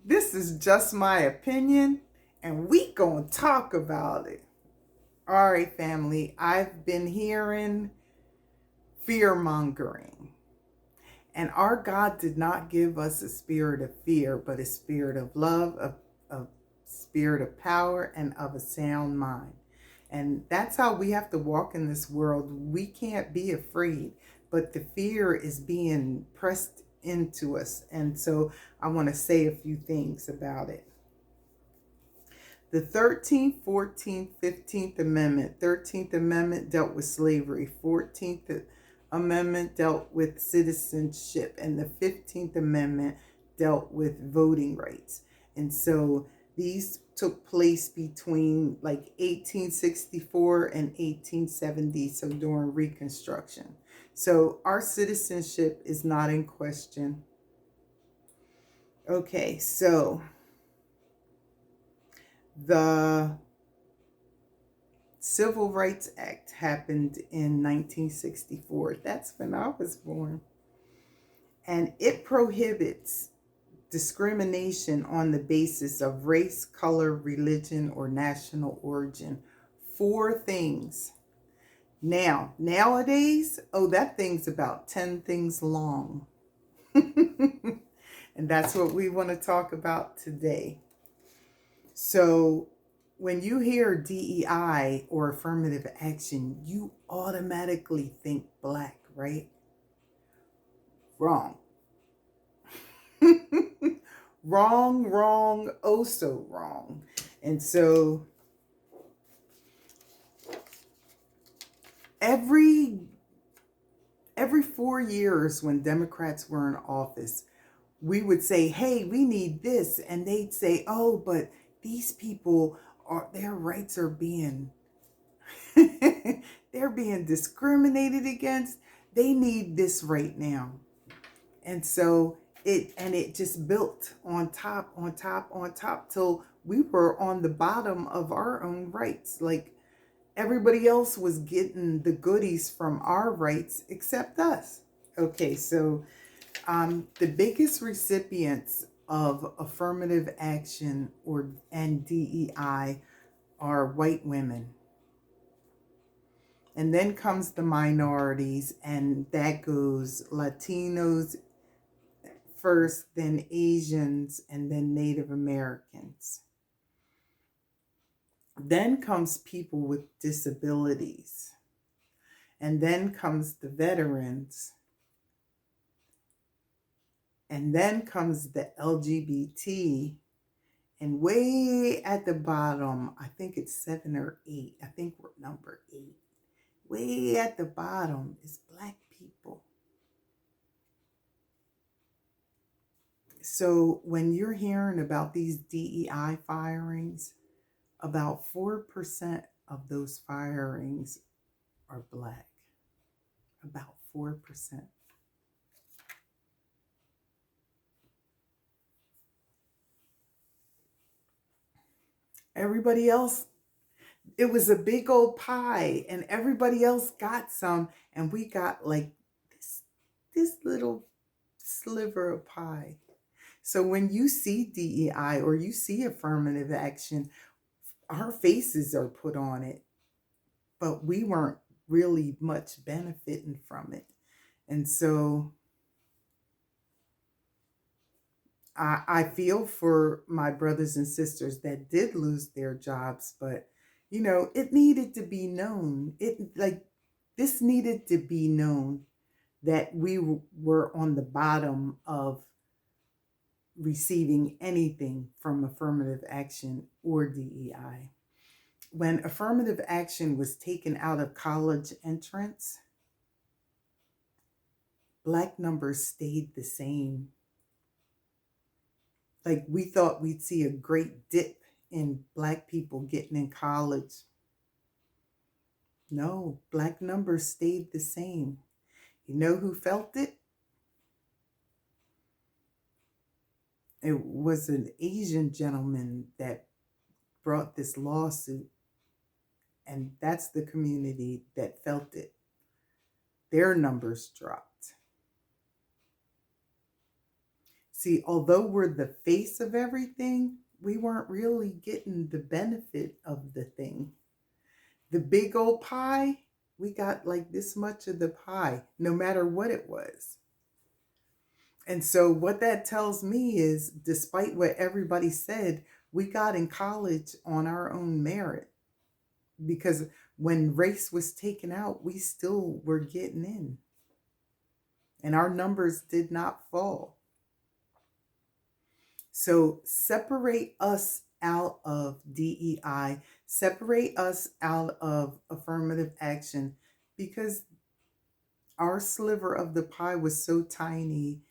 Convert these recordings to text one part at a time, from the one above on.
This is just my opinion, and we gonna talk about it. All right, family. I've been hearing fear mongering. And our God did not give us a spirit of fear, but a spirit of love, a spirit of power, and of a sound mind. And that's how we have to walk in this world. We can't be afraid, but the fear is being pressed into us. And so I want to say a few things about it. The 13th, 14th, 15th Amendment. 13th Amendment dealt with slavery. 14th Amendment dealt with citizenship. And the 15th Amendment dealt with voting rights. And so these took place between like 1864 and 1870, so during Reconstruction. So our citizenship is not in question. Okay, so the Civil Rights Act happened in 1964. That's when I was born. And it prohibits discrimination on the basis of race, color, religion, or national origin. Four things. Now, nowadays, oh, that thing's about 10 things long. And that's what we want to talk about today. So, when you hear DEI or affirmative action, you automatically think black, right? Wrong. Wrong, wrong, oh so wrong. And so every 4 years when Democrats were in office, we would say, hey, we need this. And they'd say, oh, but these people are, their rights are being they're being discriminated against. They need this right now. And so it just built on top, on top, on top till we were on the bottom of our own rights. Like everybody else was getting the goodies from our rights except us. Okay, so the biggest recipients of affirmative action and DEI are white women. And then comes the minorities, and that goes Latinos first, then Asians, and then Native Americans. Then comes people with disabilities. And then comes the veterans. And then comes the LGBT. And way at the bottom, I think it's 7 or 8. I think we're number 8. Way at the bottom is Black people. So when you're hearing about these DEI firings, about 4% of those firings are Black. About 4%. Everybody else, it was a big old pie, and everybody else got some, and we got like this little sliver of pie. So when you see DEI or you see affirmative action, our faces are put on it, but we weren't really much benefiting from it. And so I feel for my brothers and sisters that did lose their jobs, but it needed to be known. This needed to be known that we were on the bottom of receiving anything from affirmative action or DEI. When affirmative action was taken out of college entrance, Black numbers stayed the same. Like we thought we'd see a great dip in Black people getting in college. No, Black numbers stayed the same. You know who felt it? It was an Asian gentleman that brought this lawsuit, and that's the community that felt it. Their numbers dropped. See, although we're the face of everything, we weren't really getting the benefit of the thing. The big old pie, we got like this much of the pie, no matter what it was. And so, what that tells me is, despite what everybody said, we got in college on our own merit, because when race was taken out, we still were getting in, and our numbers did not fall. So separate us out of DEI, separate us out of affirmative action, because our sliver of the pie was so tiny.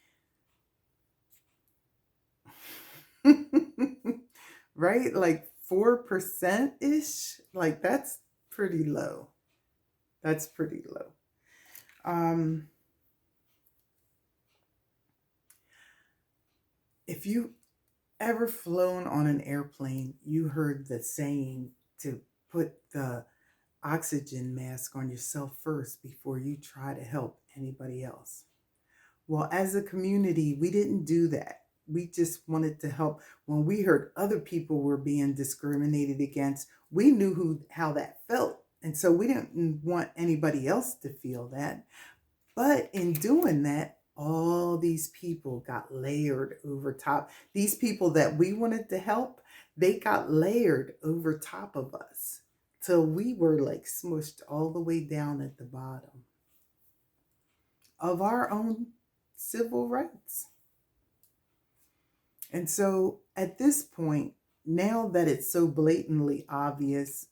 Right? Like 4% ish. Like that's pretty low. That's pretty low. If you ever flown on an airplane, you heard the saying to put the oxygen mask on yourself first before you try to help anybody else. Well, as a community, we didn't do that. We just wanted to help. When we heard other people were being discriminated against, we knew how that felt. And so we didn't want anybody else to feel that. But in doing that, all these people got layered over top. These people that we wanted to help, they got layered over top of us till we were like smushed all the way down at the bottom of our own civil rights. And so at this point, now that it's so blatantly obvious,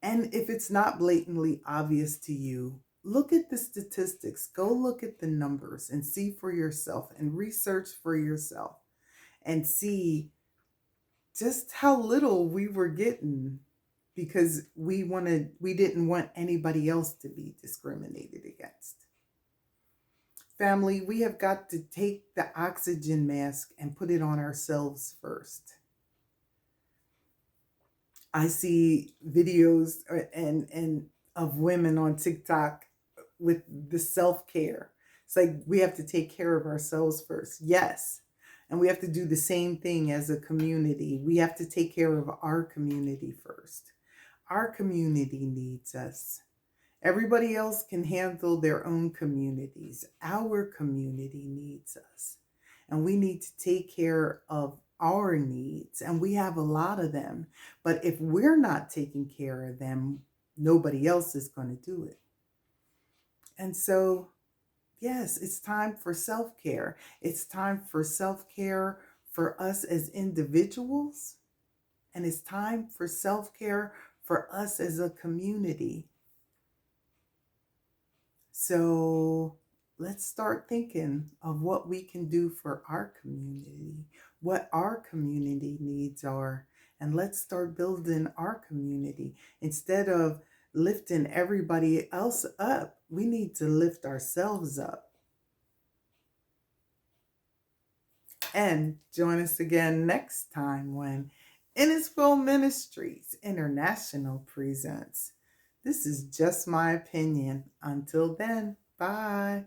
and if it's not blatantly obvious to you, look at the statistics, go look at the numbers and see for yourself and research for yourself and see just how little we were getting, because we didn't want anybody else to be discriminated against. Family, we have got to take the oxygen mask and put it on ourselves first. I see videos and of women on TikTok with the self-care. It's like we have to take care of ourselves first. Yes. And we have to do the same thing as a community. We have to take care of our community first. Our community needs us. Everybody else can handle their own communities. Our community needs us. And we need to take care of our needs. And we have a lot of them. But if we're not taking care of them, nobody else is going to do it. And so, yes, it's time for self-care. It's time for self-care for us as individuals. And it's time for self-care for us as a community. So let's start thinking of what we can do for our community, what our community needs are, and let's start building our community. Instead of lifting everybody else up, we need to lift ourselves up. And join us again next time when Innisful Ministries International presents This Is Just My Opinion. Until then, bye.